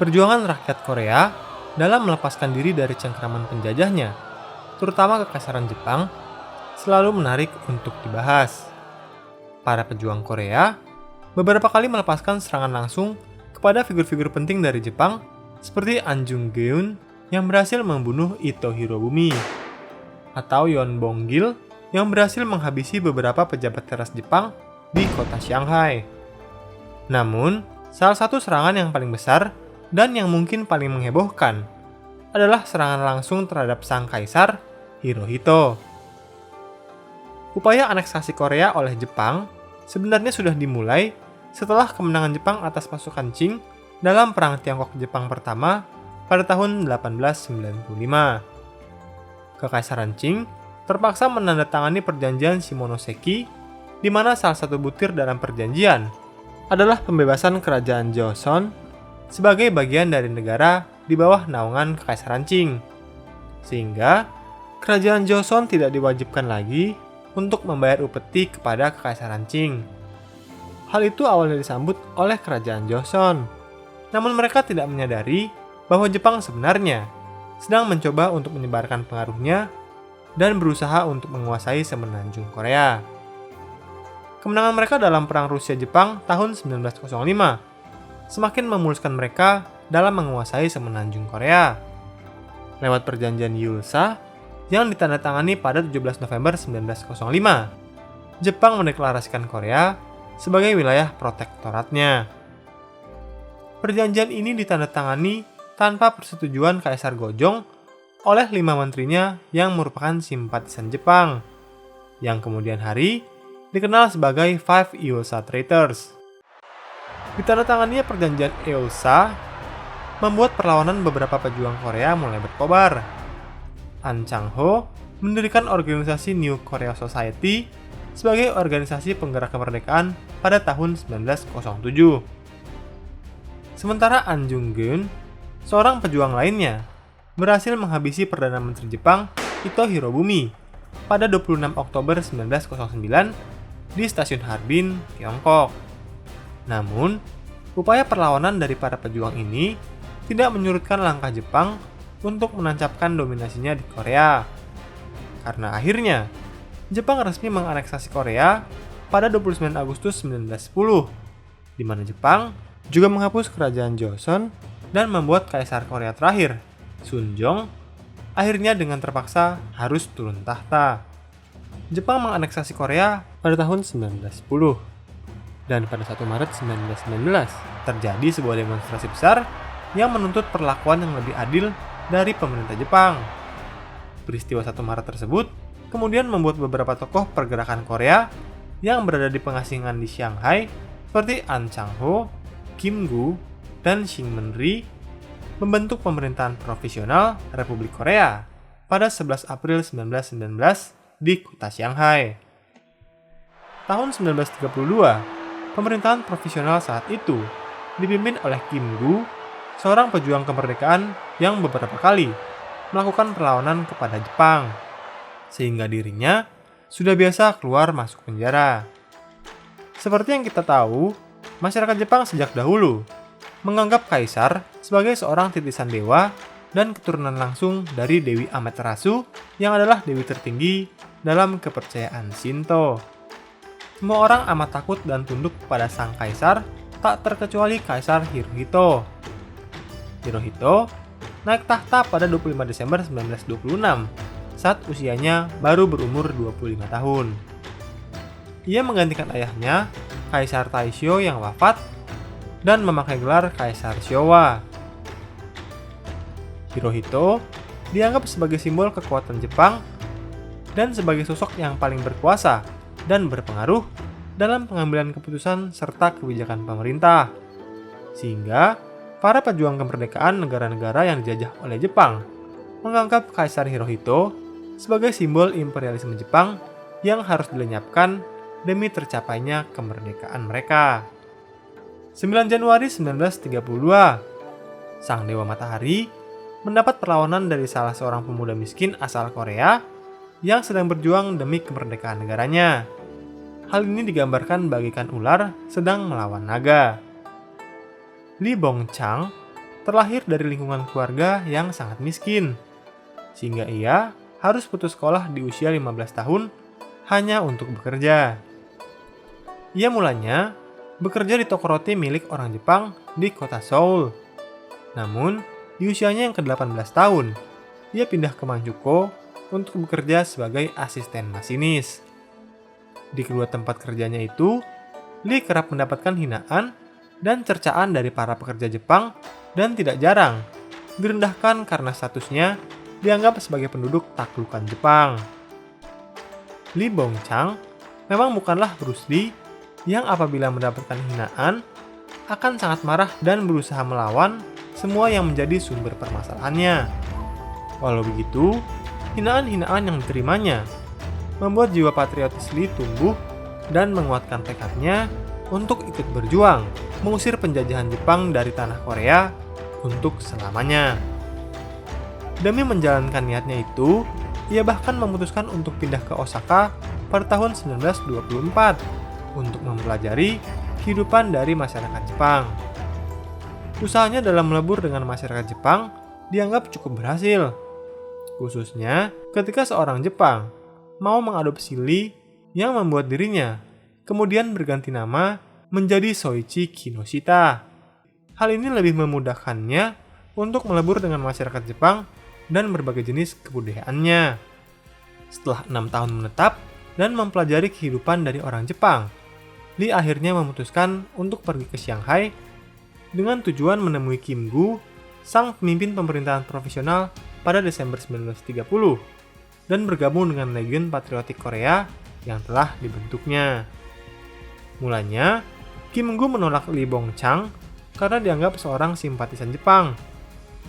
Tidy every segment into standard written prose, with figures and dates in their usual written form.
Perjuangan rakyat Korea dalam melepaskan diri dari cengkraman penjajahnya, terutama Kekaisaran Jepang, selalu menarik untuk dibahas. Para pejuang Korea beberapa kali melepaskan serangan langsung kepada figur-figur penting dari Jepang seperti An Jung-geun yang berhasil membunuh Ito Hirobumi, atau Yeon Bong-gil yang berhasil menghabisi beberapa pejabat teras Jepang di kota Shanghai. Namun, salah satu serangan yang paling besar dan yang mungkin paling menghebohkan adalah serangan langsung terhadap sang kaisar, Hirohito. Upaya aneksasi Korea oleh Jepang sebenarnya sudah dimulai setelah kemenangan Jepang atas pasukan Qing dalam Perang Tiongkok-Jepang pertama pada tahun 1895. Kekaisaran Qing terpaksa menandatangani perjanjian Shimonoseki, di mana salah satu butir dalam perjanjian adalah pembebasan kerajaan Joseon sebagai bagian dari negara di bawah naungan Kekaisaran Qing. Sehingga, kerajaan Joseon tidak diwajibkan lagi untuk membayar upeti kepada Kekaisaran Qing. Hal itu awalnya disambut oleh kerajaan Joseon. Namun mereka tidak menyadari bahwa Jepang sebenarnya sedang mencoba untuk menyebarkan pengaruhnya dan berusaha untuk menguasai semenanjung Korea. Kemenangan mereka dalam Perang Rusia-Jepang tahun 1905 semakin memuluskan mereka dalam menguasai semenanjung Korea. Lewat perjanjian Yulsa yang ditandatangani pada 17 November 1905, Jepang mendeklarasikan Korea sebagai wilayah protektoratnya. Perjanjian ini ditandatangani tanpa persetujuan Kaisar Gojong oleh 5 menterinya yang merupakan simpatisan Jepang, yang kemudian hari dikenal sebagai Five Eosa Traitors. Ditandatanganinya perjanjian Eosa membuat perlawanan beberapa pejuang Korea mulai berkobar. An Chang-ho mendirikan organisasi New Korea Society sebagai organisasi penggerak kemerdekaan pada tahun 1907. Sementara An Jung-geun, seorang pejuang lainnya, berhasil menghabisi Perdana Menteri Jepang Ito Hirobumi pada 26 Oktober 1909 di stasiun Harbin, Tiongkok. Namun, upaya perlawanan dari para pejuang ini tidak menyurutkan langkah Jepang untuk menancapkan dominasinya di Korea. Karena akhirnya, Jepang resmi menganeksasi Korea pada 29 Agustus 1910, di mana Jepang juga menghapus kerajaan Joseon dan membuat Kaisar Korea terakhir, Sunjong, akhirnya dengan terpaksa harus turun tahta. Jepang menganeksasi Korea pada tahun 1910. Dan pada 1 Maret 1919 terjadi sebuah demonstrasi besar yang menuntut perlakuan yang lebih adil dari pemerintah Jepang. Peristiwa 1 Maret tersebut kemudian membuat beberapa tokoh pergerakan Korea yang berada di pengasingan di Shanghai seperti An Chang-ho, Kim Gu, dan Shin Men-ri membentuk pemerintahan provisional Republik Korea pada 11 April 1919 di kota Shanghai. Tahun 1932, pemerintahan provisional saat itu dipimpin oleh Kim Gu, seorang pejuang kemerdekaan yang beberapa kali melakukan perlawanan kepada Jepang, sehingga dirinya sudah biasa keluar masuk penjara. Seperti yang kita tahu, masyarakat Jepang sejak dahulu menganggap kaisar sebagai seorang titisan dewa dan keturunan langsung dari Dewi Amaterasu yang adalah dewi tertinggi dalam kepercayaan Shinto. Semua orang amat takut dan tunduk kepada sang kaisar, tak terkecuali Kaisar Hirohito. Hirohito naik tahta pada 25 Desember 1926 saat usianya baru berumur 25 tahun. Ia menggantikan ayahnya, Kaisar Taisho yang wafat, dan memakai gelar Kaisar Showa. Hirohito dianggap sebagai simbol kekuatan Jepang dan sebagai sosok yang paling berkuasa dan berpengaruh dalam pengambilan keputusan serta kebijakan pemerintah. Sehingga, para pejuang kemerdekaan negara-negara yang dijajah oleh Jepang menganggap Kaisar Hirohito sebagai simbol imperialisme Jepang yang harus dilenyapkan demi tercapainya kemerdekaan mereka. 9 Januari 1932, Sang Dewa Matahari mendapat perlawanan dari salah seorang pemuda miskin asal Korea yang sedang berjuang demi kemerdekaan negaranya. Hal ini digambarkan bagaikan ular sedang melawan naga. Li Bongchang terlahir dari lingkungan keluarga yang sangat miskin, sehingga ia harus putus sekolah di usia 15 tahun hanya untuk bekerja. Ia mulanya bekerja di toko roti milik orang Jepang di kota Seoul. Namun, di usianya yang ke-18 tahun, ia pindah ke Manchukuo untuk bekerja sebagai asisten masinis. Di kedua tempat kerjanya itu, Lee kerap mendapatkan hinaan dan cercaan dari para pekerja Jepang dan tidak jarang direndahkan karena statusnya dianggap sebagai penduduk taklukan Jepang. Lee Bong-chang memang bukanlah Bruce Lee yang apabila mendapatkan hinaan akan sangat marah dan berusaha melawan semua yang menjadi sumber permasalahannya. Walau begitu, hinaan-hinaan yang diterimanya membuat jiwa patriotis Lee tumbuh dan menguatkan tekadnya untuk ikut berjuang mengusir penjajahan Jepang dari tanah Korea untuk selamanya. Demi menjalankan niatnya itu, ia bahkan memutuskan untuk pindah ke Osaka pada tahun 1924 untuk mempelajari kehidupan dari masyarakat Jepang. Usahanya dalam melebur dengan masyarakat Jepang dianggap cukup berhasil, khususnya ketika seorang Jepang mau mengadopsi Lee yang membuat dirinya kemudian berganti nama menjadi Soichi Kinoshita. Hal ini lebih memudahkannya untuk melebur dengan masyarakat Jepang dan berbagai jenis kebudayaannya. Setelah 6 tahun menetap dan mempelajari kehidupan dari orang Jepang, Lee akhirnya memutuskan untuk pergi ke Shanghai dengan tujuan menemui Kim Gu, sang pemimpin pemerintahan profesional pada Desember 1930, dan bergabung dengan Legiun Patriotik Korea yang telah dibentuknya. Mulanya, Kim Gu menolak Lee Bong-chang karena dianggap seorang simpatisan Jepang.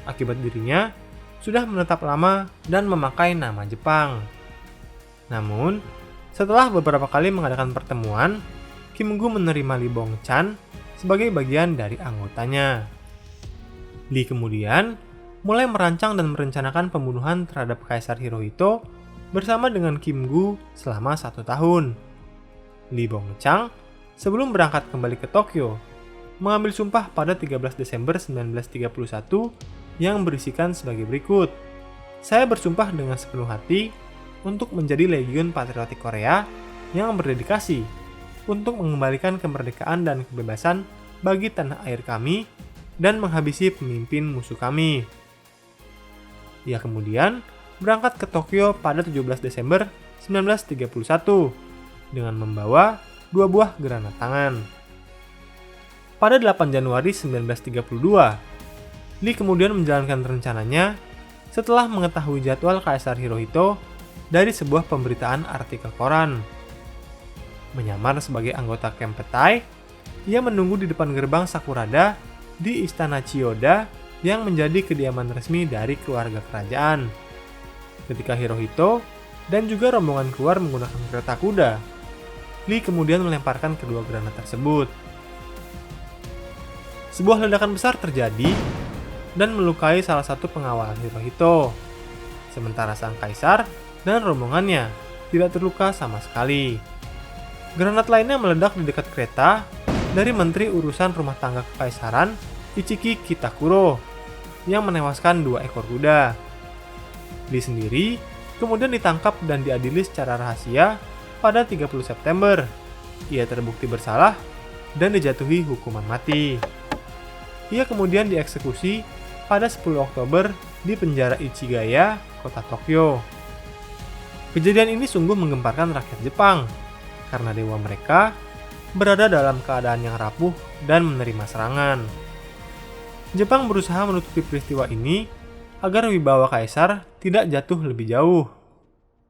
Akibat dirinya sudah menetap lama dan memakai nama Jepang. Namun, setelah beberapa kali mengadakan pertemuan, Kim Gu menerima Lee Bong-chan sebagai bagian dari anggotanya. Lee kemudian mulai merancang dan merencanakan pembunuhan terhadap Kaisar Hirohito bersama dengan Kim Gu selama 1 tahun. Lee Bong-chang sebelum berangkat kembali ke Tokyo mengambil sumpah pada 13 Desember 1931 yang berisikan sebagai berikut. Saya bersumpah dengan sepenuh hati untuk menjadi Legiun Patriotik Korea yang berdedikasi untuk mengembalikan kemerdekaan dan kebebasan bagi tanah air kami dan menghabisi pemimpin musuh kami. Ia kemudian berangkat ke Tokyo pada 17 Desember 1931 dengan membawa 2 buah granat tangan. Pada 8 Januari 1932, Lee kemudian menjalankan rencananya setelah mengetahui jadwal Kaisar Hirohito dari sebuah pemberitaan artikel koran. Menyamar sebagai anggota Kempeitai, ia menunggu di depan gerbang Sakurada di Istana Chiyoda yang menjadi kediaman resmi dari keluarga kerajaan. Ketika Hirohito dan juga rombongan keluar menggunakan kereta kuda, Lee kemudian melemparkan kedua granat tersebut. Sebuah ledakan besar terjadi dan melukai salah satu pengawal Hirohito, sementara sang kaisar dan rombongannya tidak terluka sama sekali. Granat lainnya meledak di dekat kereta dari Menteri Urusan Rumah Tangga Kekaisaran Ichiki Kitakuro yang menewaskan 2 ekor kuda. Lee sendiri kemudian ditangkap dan diadili secara rahasia pada 30 September. Ia terbukti bersalah dan dijatuhi hukuman mati. Ia kemudian dieksekusi pada 10 Oktober di penjara Ichigaya, kota Tokyo. Kejadian ini sungguh menggemparkan rakyat Jepang, karena dewa mereka berada dalam keadaan yang rapuh dan menerima serangan. Jepang berusaha menutupi peristiwa ini agar wibawa kaisar tidak jatuh lebih jauh.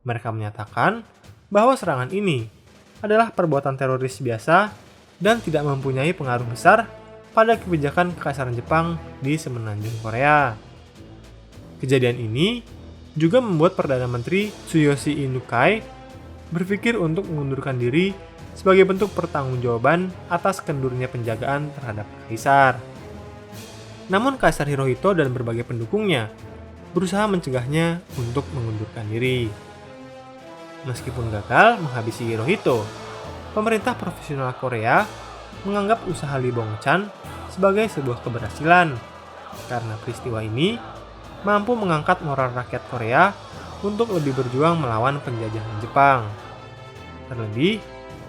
Mereka menyatakan bahwa serangan ini adalah perbuatan teroris biasa dan tidak mempunyai pengaruh besar pada kebijakan Kekaisaran Jepang di semenanjung Korea. Kejadian ini juga membuat Perdana Menteri Tsuyoshi Inukai berpikir untuk mengundurkan diri sebagai bentuk pertanggungjawaban atas kendurnya penjagaan terhadap kaisar. Namun Kaisar Hirohito dan berbagai pendukungnya berusaha mencegahnya untuk mengundurkan diri. Meskipun gagal menghabisi Hirohito, pemerintah profesional Korea menganggap usaha Lee Bong-chan sebagai sebuah keberhasilan karena peristiwa ini mampu mengangkat moral rakyat Korea untuk lebih berjuang melawan penjajahan Jepang. Terlebih,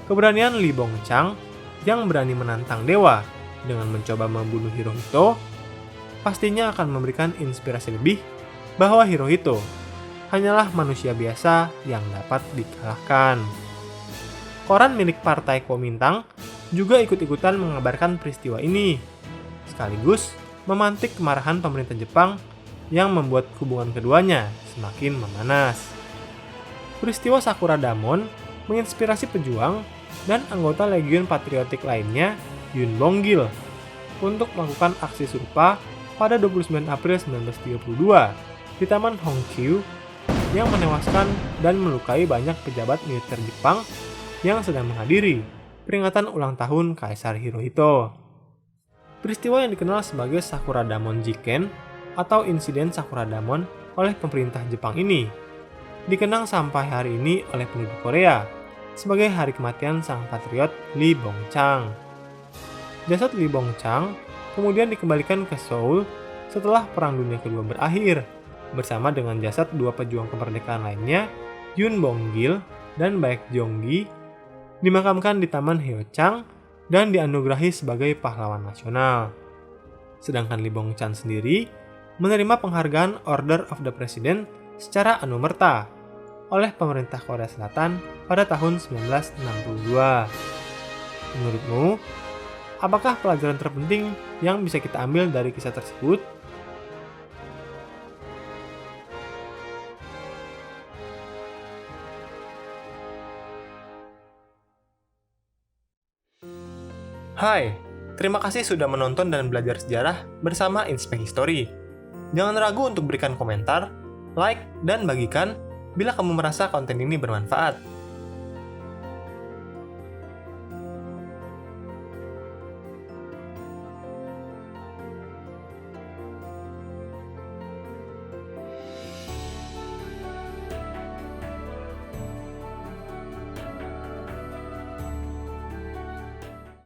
keberanian Lee Bong-chang yang berani menantang dewa dengan mencoba membunuh Hirohito pastinya akan memberikan inspirasi lebih bahwa Hirohito hanyalah manusia biasa yang dapat dikalahkan. Koran milik Partai Kuomintang juga ikut-ikutan mengabarkan peristiwa ini, sekaligus memantik kemarahan pemerintah Jepang yang membuat hubungan keduanya semakin memanas. Peristiwa Sakura Damon menginspirasi pejuang dan anggota Legiun Patriotik lainnya, Yun Bong-gil, untuk melakukan aksi serupa pada 29 April 1932 di Taman Hongqiu yang menewaskan dan melukai banyak pejabat militer Jepang yang sedang menghadiri peringatan ulang tahun Kaisar Hirohito. Peristiwa yang dikenal sebagai Sakura Damon Jiken atau insiden Sakura Damon oleh pemerintah Jepang ini dikenang sampai hari ini oleh penduduk Korea sebagai hari kematian sang patriot Lee Bong-chang. Jasad Lee Bong-chang kemudian dikembalikan ke Seoul setelah Perang Dunia Kedua berakhir bersama dengan jasad dua pejuang kemerdekaan lainnya, Yun Bong-gil dan Baek Jong-gi, dimakamkan di Taman Hyeochang dan dianugerahi sebagai pahlawan nasional. Sedangkan Lee Bong-chang sendiri menerima penghargaan Order of the President secara anumerta oleh pemerintah Korea Selatan pada tahun 1962. Menurutmu, apakah pelajaran terpenting yang bisa kita ambil dari kisah tersebut? Hai, terima kasih sudah menonton dan belajar sejarah bersama Inspek History. Jangan ragu untuk berikan komentar, like, dan bagikan bila kamu merasa konten ini bermanfaat.